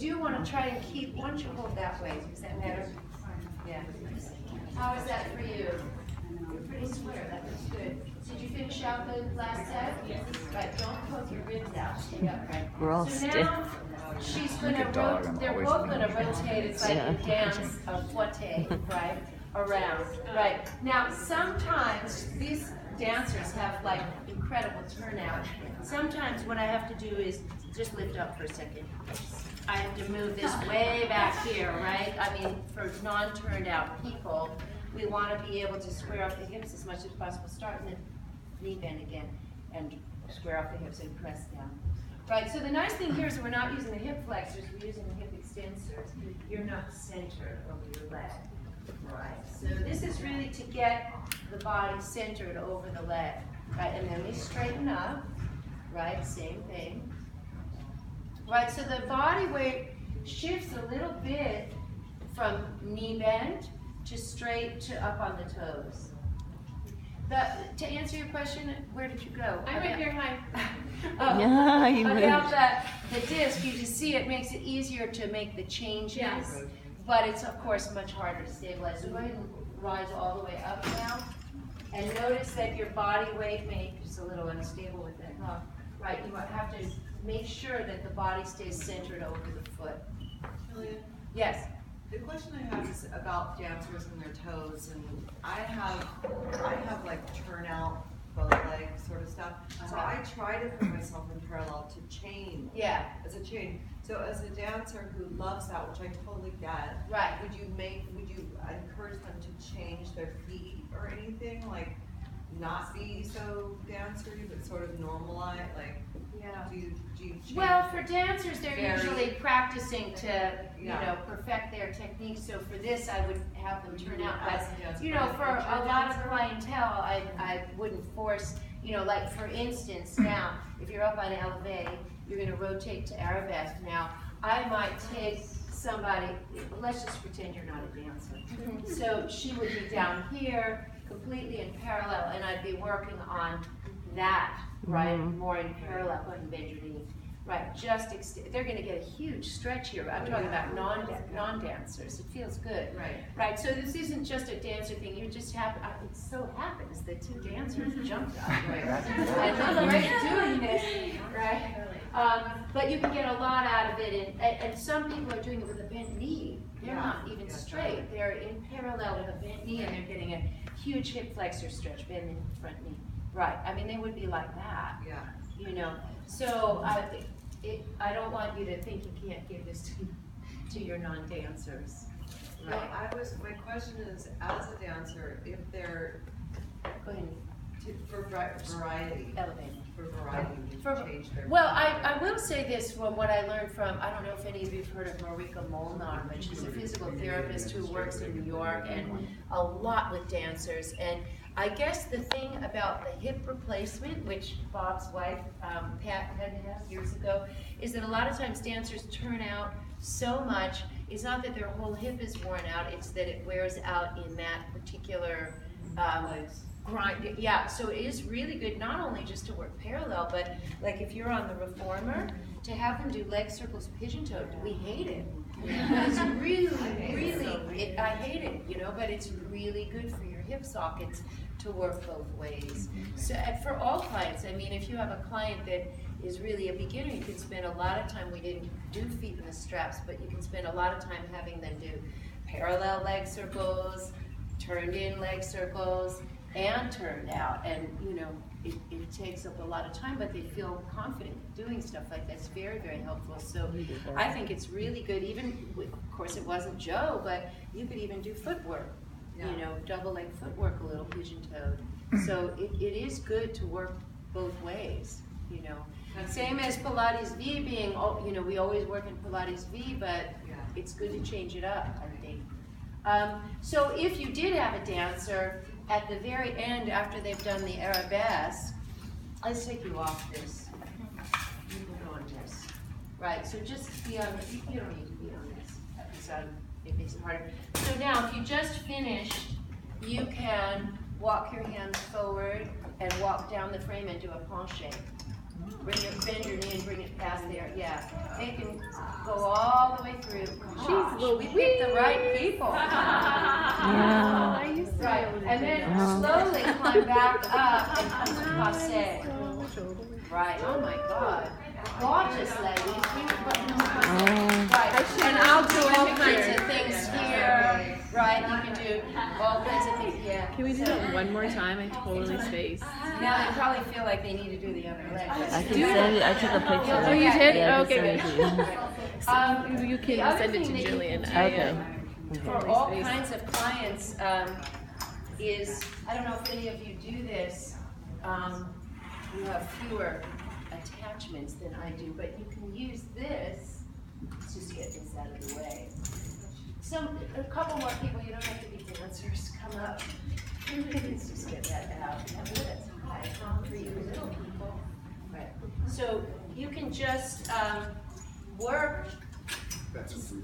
do want to try and keep, why don't you hold that way, does that matter? Yeah. How is that for you? You're pretty square, that looks good. Did you finish out the last set? Yes. Right, don't poke your ribs out, stay upright. We're all so stiff. now, she's going to rotate, they're both going to rotate, it's like a dance, a fouette, right, around. Right, now sometimes these dancers have like incredible turnout. Sometimes what I have to do is just lift up for a second. I have to move this way back here, right? I mean, for non-turned out people, we want to be able to square off the hips as much as possible. Start in the knee bend again and square off the hips and press down. Right, so the nice thing here is we're not using the hip flexors, we're using the hip extensors. You're not centered over your leg. Right, so this is really to get the body centered over the leg. Right, and then we straighten up. Right, same thing. Right, so the body weight shifts a little bit from knee bend to straight to up on the toes. To answer your question, where did you go? I'm right here, hi. Oh, Yeah, you about the disc, you just see it makes it easier to make the changes, Yes. but it's of course much harder to stabilize. So go ahead and rise all the way up now, and notice that your body weight may be just a little unstable with it. Right, you have to make sure that the body stays centered over the foot. Julia, Yes. the question I have is about dancers and their toes, and I have like turnout bow leg sort of stuff. So I try to put myself in parallel to chain. Yeah. As a chain. So as a dancer who loves that, which I totally get, Right. would you encourage them to change their feet or anything? Like not be so dancery, but sort of normalize, like Yeah. do you change? Well, for dancers, they're Very- usually practicing to, you Yeah. know, perfect their technique. So for this, I would have them turn out. As But, a dancer, you know, but for if you're a lot of dancer- clientele, I wouldn't force, you know, like for instance, now, if you're up on elevate, you're going to rotate to arabesque. Now, I might take somebody, let's just pretend you're not a dancer. So she would be down here, completely in parallel, and I'd be working on that, right, more in parallel. Go ahead and bend your knee. Right, just they're going to get a huge stretch here. I'm talking about non-dancers. It feels good. Right. Right, so this isn't just a dancer thing. You just happen, it so happens that two dancers jumped up there. And they're great doing this, right? But you can get a lot out of it, and some people are doing it with a bent knee. They're not even straight. They're in parallel with a bent knee, and they're getting a huge hip flexor stretch, bending the front knee. Right, I mean, they would be like that, Yeah. you know. So I don't want you to think you can't give this to your non-dancers. Well, Right. my question is, as a dancer, if they're, Go ahead. for variety, Elevate. to change their. Well, I will say this from what I learned from, I don't know if any of you have heard of Marika Molnar, but she's a physical therapist who works in New York and a lot with dancers. And I guess the thing about the hip replacement, which Bob's wife, Pat, had to have years ago, is that a lot of times dancers turn out so much, it's not that their whole hip is worn out, it's that it wears out in that particular grind. Yeah, so it is really good not only just to work parallel, but like if you're on the reformer, to have them do leg circles pigeon-toed, we hate it. But it's really, I hate it, you know, but it's really good for your hip sockets to work both ways. So for all clients, I mean, if you have a client that is really a beginner, you can spend a lot of time, we didn't do feet in the straps, but you can spend a lot of time having them do parallel leg circles, turned in leg circles, and turned out, and you know, it takes up a lot of time, but they feel confident doing stuff like that's very, very helpful. So I think it's really good, even with, of course it wasn't Joe, but you could even do footwork, you know, double leg footwork, a little pigeon-toed. So it is good to work both ways, you know. Same as Pilates V being, you know, we always work in Pilates V, but it's good to change it up, I think. So if you did have a dancer, at the very end, after they've done the arabesque, let's take you off this. You can go on this. Right, so just be on this. You don't need to be on this. It makes it harder. So now, if you just finished, you can walk your hands forward and walk down the frame and do a penché. Bend your knee and bring it past there. Yeah. They can go all all the way through. Gosh, we picked the right people. Yeah. Right, and then slowly climb back up and come to passe. Right, oh my God. Gorgeous ladies. We were putting them right, and I'll do all kinds of things here. Right, you can do all kinds of things, yeah. Can we do that one more time? I totally spaced. Now they probably feel like they need to do the other leg. I can send it. I took a picture. Oh, you did? Yeah, I Okay, can good. send it to you. You The can other send it thing to that you Jillian. can I, do for all kinds of clients is, I don't know if any of you do this, you have fewer attachments than I do, but you can use this, let's just get this out of the way. A couple more people, you don't have to be dancers, come up. Let's just get that out. That's high for you little people. Right. So you can just work. That's a free.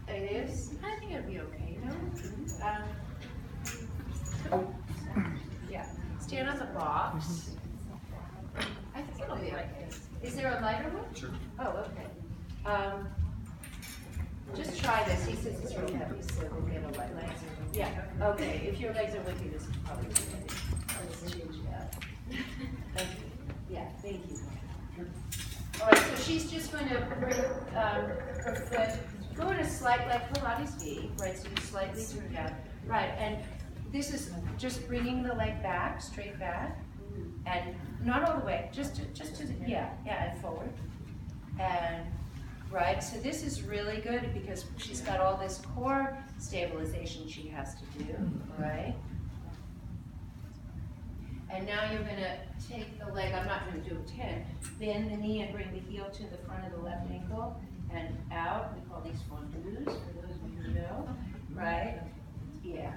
It is? I think it'll be okay, no? Yeah, stand on the box. I think it'll be okay. Is there a lighter one? Sure. Oh, okay. Just try this. He says it's really heavy, so we'll get a light leg. Yeah, okay. If your legs are with you, this is probably too heavy. I'll just change that. Thank you. Yeah, thank you. All right, so she's just going to bring her foot, go in a slight, like Pilates V, right? So you slightly turn down. Right, and this is just bringing the leg back, straight back, and not all the way, just to yeah, and forward. And right, so this is really good because she's got all this core stabilization she has to do, right? And now you're gonna take the leg, I'm not gonna do a 10, bend the knee and bring the heel to the front of the left ankle and out. We call these fondus for those of you who know, right? Yeah.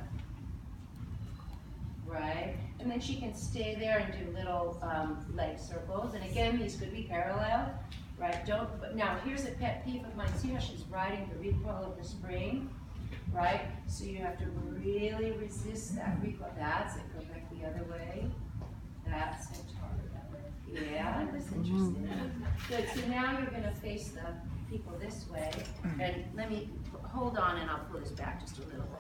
Right, and then she can stay there and do little leg circles. And again, these could be parallel, right? But now here's a pet peeve of mine. See how she's riding the recoil of the spring, right? So you have to really resist that recoil. That's it. Go back the other way. That's it. Yeah, that's interesting. Good. So now you're going to face the people this way, and let me hold on, and I'll pull this back just a little bit.